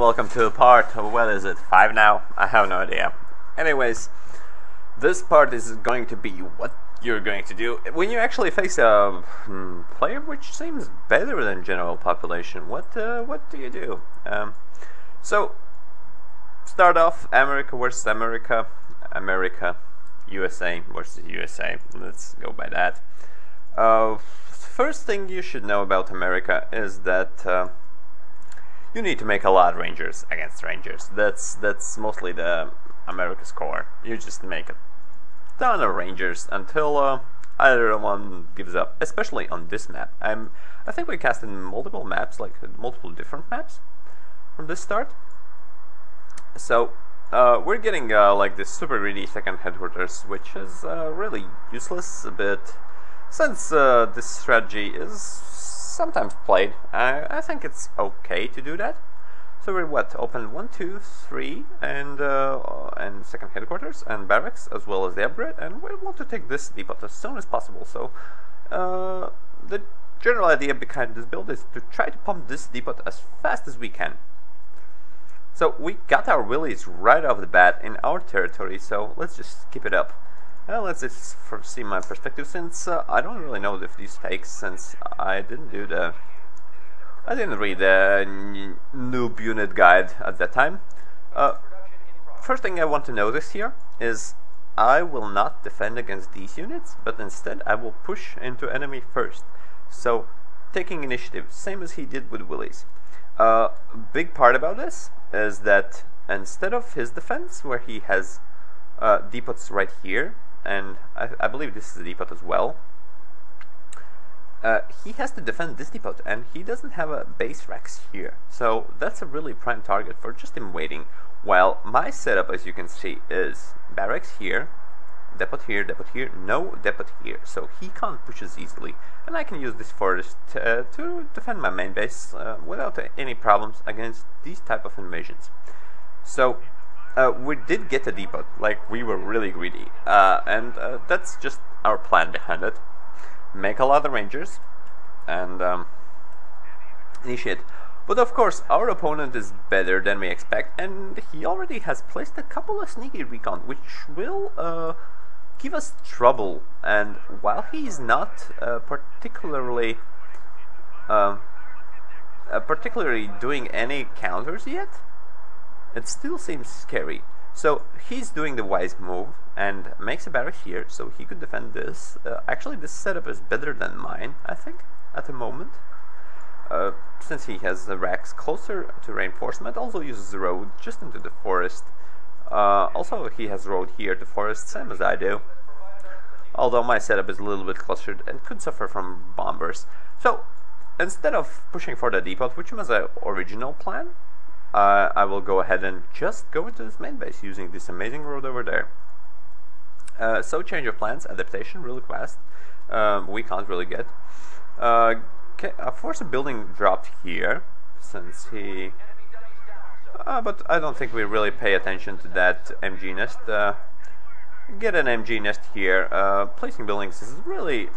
welcome to part, what is it, 5 now? I have no idea. Anyways, this part is going to be what you're going to do when you actually face a player which seems better than general population. What do you do? So, start off America versus America, USA versus USA. Let's go by that. First thing you should know about America is that you need to make a lot of Rangers against Rangers. That's mostly the America's core. You just make a ton of Rangers until either one gives up. Especially on this map. I think we cast in multiple maps, like multiple different maps from this start. So we're getting like this super greedy second headquarters, which is really useless a bit, since this strategy is sometimes played. I think it's okay to do that. So we're open 1, 2, 3, and second headquarters and barracks, as well as the upgrade, and we want to take this depot as soon as possible. So the general idea behind this build is to try to pump this depot as fast as we can. So we got our willies right off the bat in our territory, so let's just keep it up. Let's just see my perspective, since I don't really know if these fakes, since I didn't read the noob unit guide at that time. First thing I want to notice here is I will not defend against these units, but instead I will push into enemy first. So taking initiative, same as he did with willies. Big part about this is that instead of his defense, where he has depots right here, and I believe this is a depot as well, he has to defend this depot, and he doesn't have a base Rex here, so that's a really prime target for just him waiting. While my setup, as you can see, is barracks here, depot here, no depot here, so he can't push as easily, and I can use this forest to defend my main base without any problems against these type of invasions. So we did get a depot, like we were really greedy, and that's just our plan behind it. Make a lot of Rangers and initiate. But of course our opponent is better than we expect, and he already has placed a couple of sneaky recon, which will give us trouble. And while he's not particularly doing any counters yet, it still seems scary. So he's doing the wise move and makes a barrack here, so he could defend this. Actually, this setup is better than mine, I think, at the moment. Since he has the racks closer to reinforcement, also uses the road just into the forest. Also, he has road here to forest, same as I do. Although my setup is a little bit clustered and could suffer from bombers. So instead of pushing for the depot, which was an original plan, I will go ahead and just go into this main base using this amazing road over there. So change of plans, adaptation, really fast. We can't really get. Force a building dropped here, since he... but I don't think we really pay attention to that MG nest. Get an MG nest here. Placing buildings is really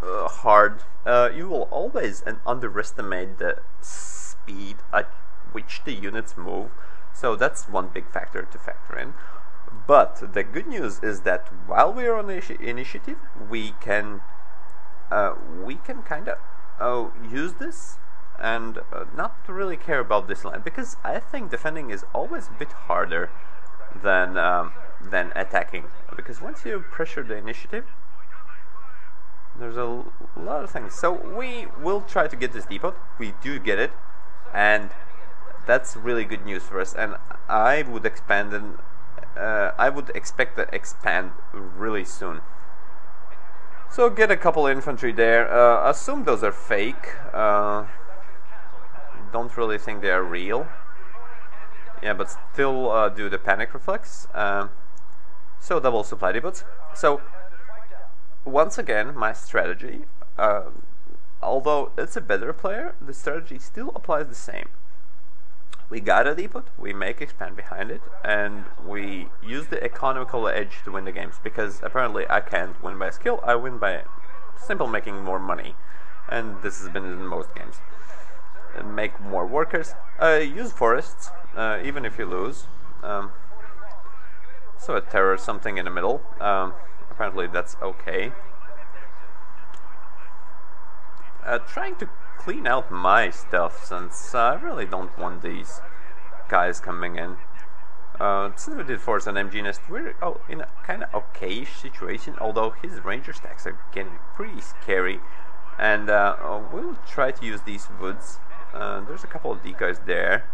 hard. You will always underestimate the speed at which the units move, so that's one big factor to factor in. But the good news is that while we are on the initiative, we can kind of use this and not really care about this land, because I think defending is always a bit harder than attacking, because once you pressure the initiative, there's a lot of things. So we will try to get this depot. We do get it, and that's really good news for us, and I would expand, and I would expect to expand really soon. So get a couple infantry there. Assume those are fake. Don't really think they are real. Yeah, but still do the panic reflex. So double supply depots. So once again, my strategy, although it's a better player, the strategy still applies the same. We got a depot, we make expand behind it, and we use the economical edge to win the games, because apparently I can't win by skill, I win by simple making more money, and this has been in most games. make more workers. Use forests, even if you lose. So a terror, something in the middle. Apparently that's okay. Trying to clean out my stuff, since I really don't want these guys coming in. Since we did force an MG nest, we're in a kind of okayish situation, although his ranger stacks are getting pretty scary. And we'll try to use these woods. There's a couple of decoys there.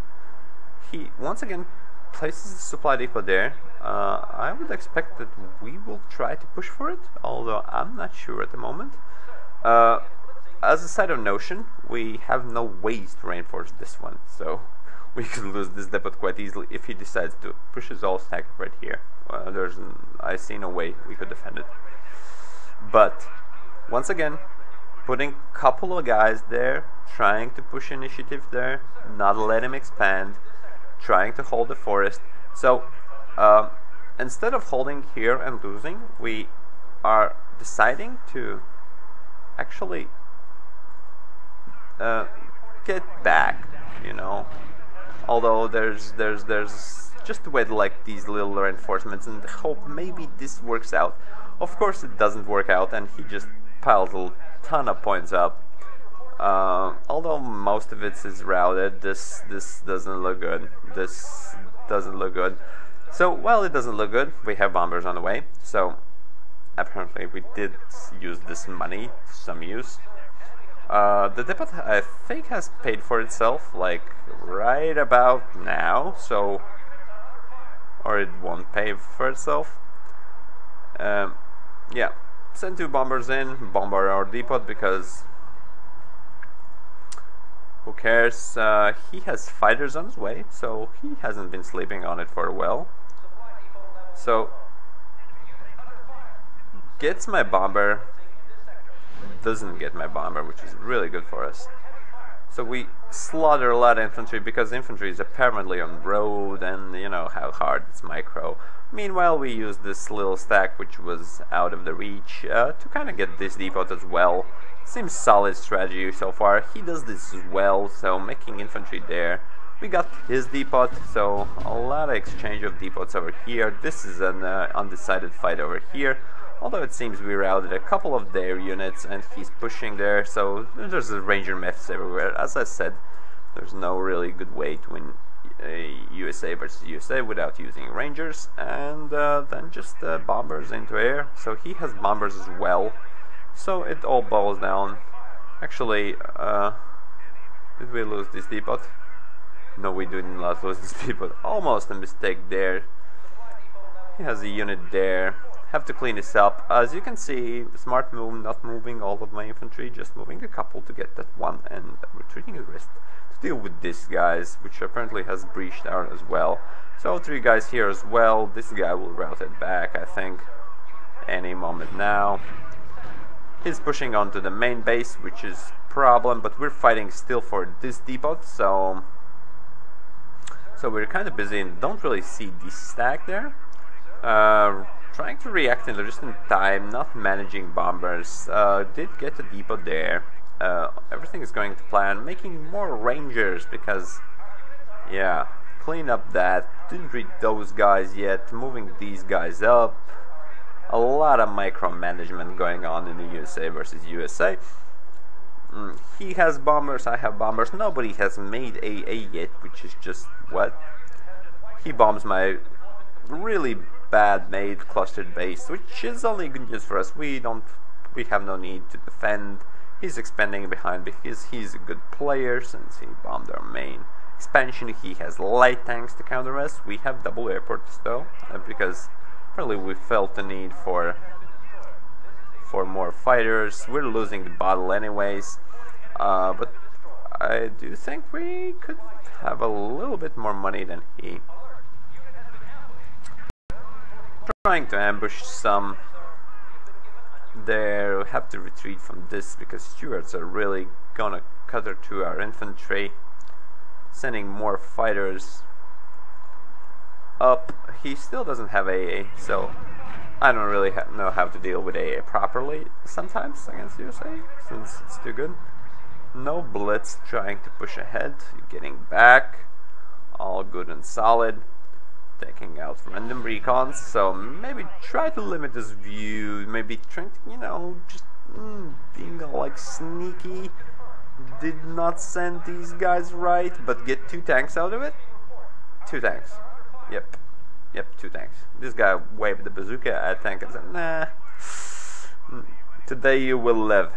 He once again places the supply depot there. I would expect that we will try to push for it, although I'm not sure at the moment. As a side of notion, we have no ways to reinforce this one, so we could lose this depot quite easily if he decides to push his all stack right here. I see no way we could defend it. But once again, putting a couple of guys there, trying to push initiative there, not let him expand, trying to hold the forest. So instead of holding here and losing, we are deciding to actually get back, you know. Although there's just to wait like these little reinforcements and hope maybe this works out. Of course it doesn't work out, and he just piles a ton of points up. Although most of it is routed, this doesn't look good. This doesn't look good. So while it doesn't look good, we have bombers on the way. So apparently we did use this money to some use. The depot, I think, has paid for itself, like, right about now, so... or it won't pay for itself. Yeah, send 2 bombers in, bombard our depot, because... who cares? He has fighters on his way, so he hasn't been sleeping on it for a while. So... gets my bomber... doesn't get my bomber, which is really good for us. So we slaughter a lot of infantry, because infantry is apparently on road, and you know how hard it's micro. Meanwhile, we use this little stack, which was out of the reach, to kind of get this depot as well. Seems solid strategy so far. He does this as well, so making infantry there. We got his depot, so a lot of exchange of depots over here. This is an undecided fight over here. Although it seems we routed a couple of their units and he's pushing there, so there's a ranger myths everywhere. As I said, there's no really good way to win a USA versus USA without using rangers, and then just bombers into air. So he has bombers as well, so it all boils down. Actually, did we lose this depot? No, we did not lose this depot. Almost a mistake there. He has a unit there. Have to clean this up. As you can see, smart move, not moving all of my infantry, just moving a couple to get that one, and retreating the rest to deal with this guys, which apparently has breached out as well. So 3 guys here as well. This guy will route it back, I think, any moment now. He's pushing onto the main base, which is a problem, but we're fighting still for this depot, so we're kind of busy and don't really see this stack there. Trying to react in just in time, not managing bombers. Did get a depot there. Everything is going to plan. Making more rangers because, yeah, clean up that. Didn't read those guys yet. Moving these guys up. A lot of micromanagement going on in the USA versus USA. He has bombers, I have bombers. Nobody has made AA yet, which is just what? He bombs my really bad made clustered base, which is only good news for us. We have no need to defend. He's expanding behind because he's a good player, since he bombed our main expansion. He has light tanks to counter us. We have double airports though, because probably we felt the need for more fighters. We're losing the battle anyways, but I do think we could have a little bit more money than he. Trying to ambush some there. We have to retreat from this because Stuarts are really gonna cutter to our infantry, sending more fighters up. He still doesn't have AA, so I don't really know how to deal with AA properly sometimes against USA, since it's too good. No blitz trying to push ahead. You're getting back. All good and solid. Taking out random recons. So maybe try to limit his view. Maybe trying to, you know, just being all like sneaky. Did not send these guys right, but get 2 tanks out of it. 2 tanks. Yep, 2 tanks. This guy waved the bazooka at tank and said, nah. Today you will live.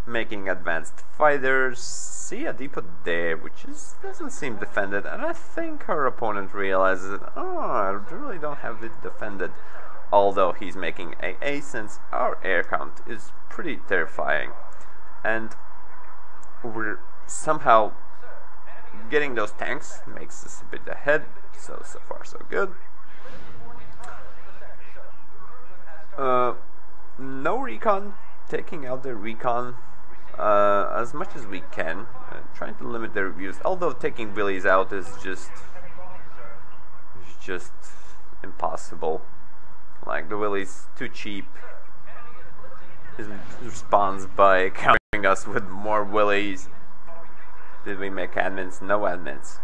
Making advanced fighters. See a depot there, which doesn't seem defended, and I think her opponent realizes that, oh, I really don't have it defended. Although he's making AA, since our air count is pretty terrifying. And we're somehow getting those tanks makes us a bit ahead, so far so good. No recon, taking out the recon as much as we can, trying to limit their views, although taking Willies out is just impossible. Like, the Willie's too cheap. He responds by countering us with more Willies. Did we make admins? No admins.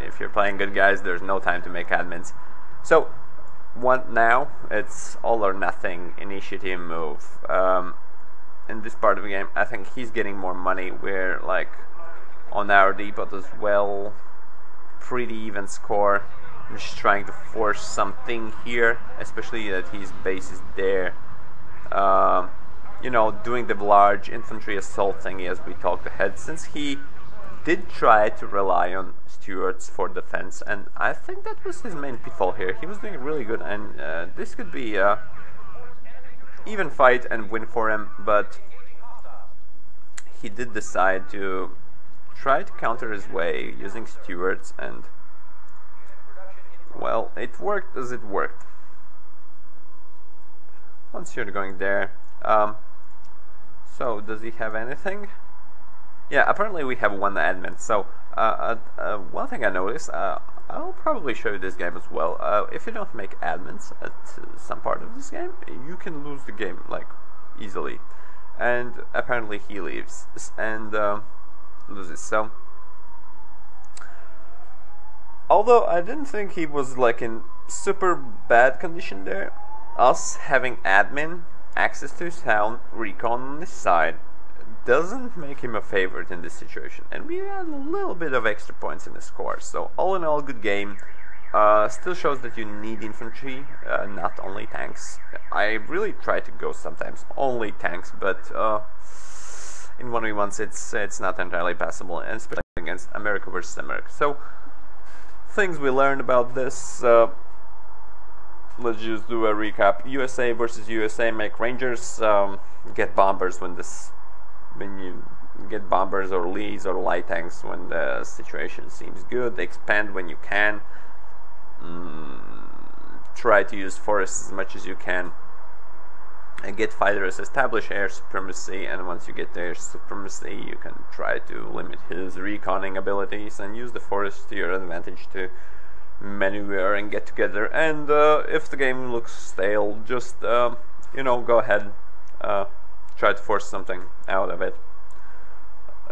If you're playing good guys, there's no time to make admins. So, now, it's all or nothing initiative move. In this part of the game, I think he's getting more money. We're like on our depot as well. Pretty even score. I'm just trying to force something here, especially that his base is there. You know, doing the large infantry assault thingy as we talked ahead, since he did try to rely on Stuarts for defense, and I think that was his main pitfall here. He was doing really good, and this could be even fight and win for him, but he did decide to try to counter his way using Stuarts, and well, it worked as it worked. Once you're going there, so does he have anything? Yeah, apparently we have 1 admin. So one thing I noticed, I'll probably show you this game as well. If you don't make admins at some part of this game, you can lose the game like easily. And apparently he leaves and loses. So although I didn't think he was like in super bad condition there, us having admin, access to his town, recon on his side, doesn't make him a favorite in this situation, and we had a little bit of extra points in the score. So all in all, good game. Still shows that you need infantry, not only tanks. I really try to go sometimes only tanks, but in 1v1s it's not entirely possible, and especially against America versus America. So things we learned about this. Let's just do a recap. USA versus USA, make Rangers, get bombers when you get bombers or Lees or light tanks when the situation seems good. Expand when you can. Try to use forests as much as you can. And get fighters, establish air supremacy, and once you get air supremacy, you can try to limit his reconning abilities and use the forest to your advantage to maneuver and get together. And if the game looks stale, just you know, go ahead, try to force something out of it.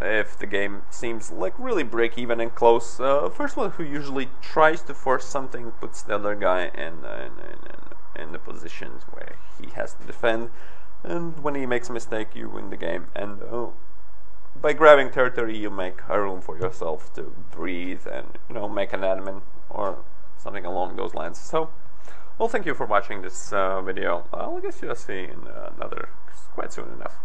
If the game seems like really break even and close, first one who usually tries to force something puts the other guy in the positions where he has to defend, and when he makes a mistake, you win the game. And by grabbing territory, you make a room for yourself to breathe and, you know, make an admin or something along those lines. So, well, thank you for watching this video. I'll guess you'll see in another quite soon enough.